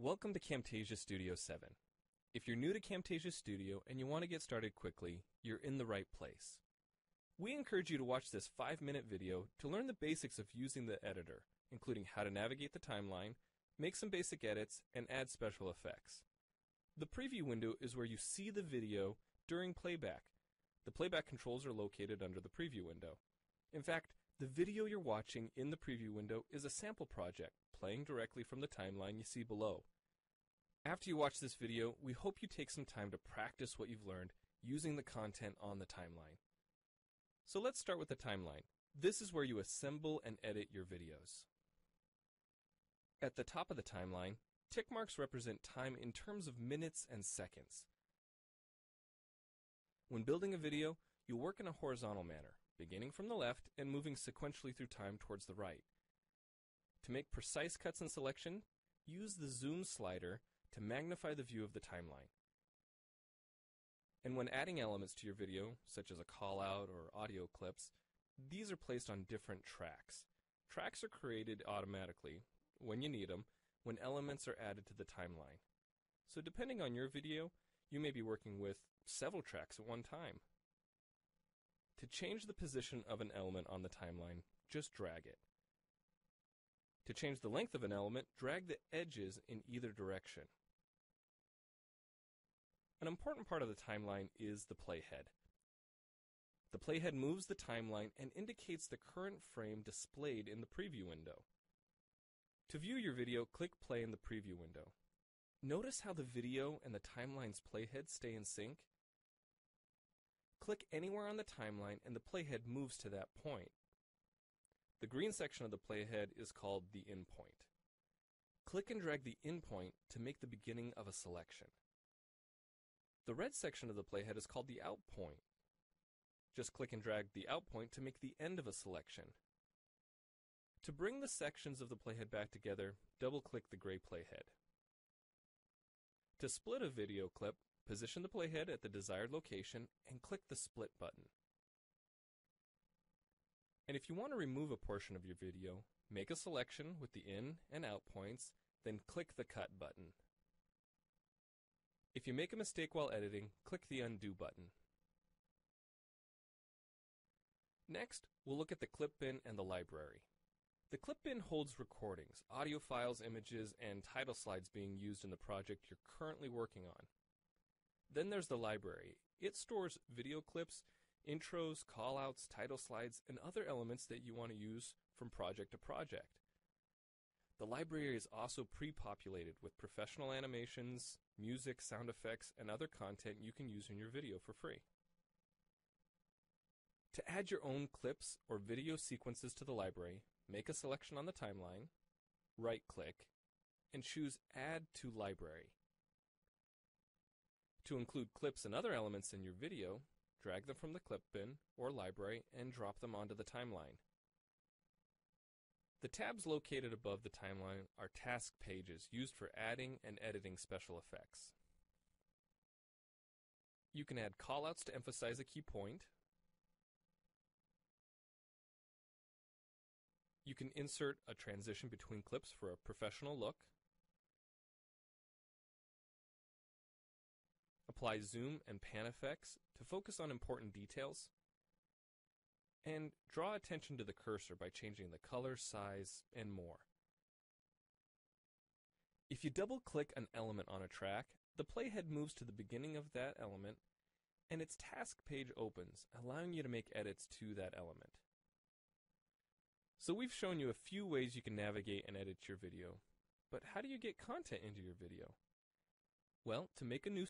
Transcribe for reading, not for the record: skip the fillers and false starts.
Welcome to Camtasia Studio 7. If you're new to Camtasia Studio and you want to get started quickly, you're in the right place. We encourage you to watch this 5-minute video to learn the basics of using the editor, including how to navigate the timeline, make some basic edits, and add special effects. The preview window is where you see the video during playback. The playback controls are located under the preview window. In fact, the video you're watching in the preview window is a sample project playing directly from the timeline you see below. After you watch this video, we hope you take some time to practice what you've learned using the content on the timeline. So let's start with the timeline. This is where you assemble and edit your videos. At the top of the timeline, tick marks represent time in terms of minutes and seconds. When building a video, you'll work in a horizontal manner, beginning from the left and moving sequentially through time towards the right. To make precise cuts and selection, use the zoom slider to magnify the view of the timeline. And when adding elements to your video, such as a callout or audio clips, these are placed on different tracks. Tracks are created automatically, when you need them, when elements are added to the timeline. So depending on your video, you may be working with several tracks at one time. To change the position of an element on the timeline, just drag it. To change the length of an element, drag the edges in either direction. An important part of the timeline is the playhead. The playhead moves the timeline and indicates the current frame displayed in the preview window. To view your video, click play in the preview window. Notice how the video and the timeline's playhead stay in sync? Click anywhere on the timeline and the playhead moves to that point. The green section of the playhead is called the in point. Click and drag the in point to make the beginning of a selection. The red section of the playhead is called the out point. Just click and drag the out point to make the end of a selection. To bring the sections of the playhead back together, double-click the gray playhead. To split a video clip, position the playhead at the desired location and click the split button. And if you want to remove a portion of your video, make a selection with the in and out points, then click the cut button. If you make a mistake while editing, click the undo button. Next, we'll look at the clip bin and the library. The clip bin holds recordings, audio files, images, and title slides being used in the project you're currently working on. Then there's the library. It stores video clips, intros, callouts, title slides, and other elements that you want to use from project to project. The library is also pre-populated with professional animations, music, sound effects, and other content you can use in your video for free. To add your own clips or video sequences to the library, make a selection on the timeline, right-click, and choose Add to Library. To include clips and other elements in your video, drag them from the clip bin or library and drop them onto the timeline. The tabs located above the timeline are task pages used for adding and editing special effects. You can add callouts to emphasize a key point. You can insert a transition between clips for a professional look. Apply zoom and pan effects to focus on important details. And draw attention to the cursor by changing the color, size, and more. If you double-click an element on a track, the playhead moves to the beginning of that element, and its task page opens, allowing you to make edits to that element. So we've shown you a few ways you can navigate and edit your video. But how do you get content into your video? Well, to make a new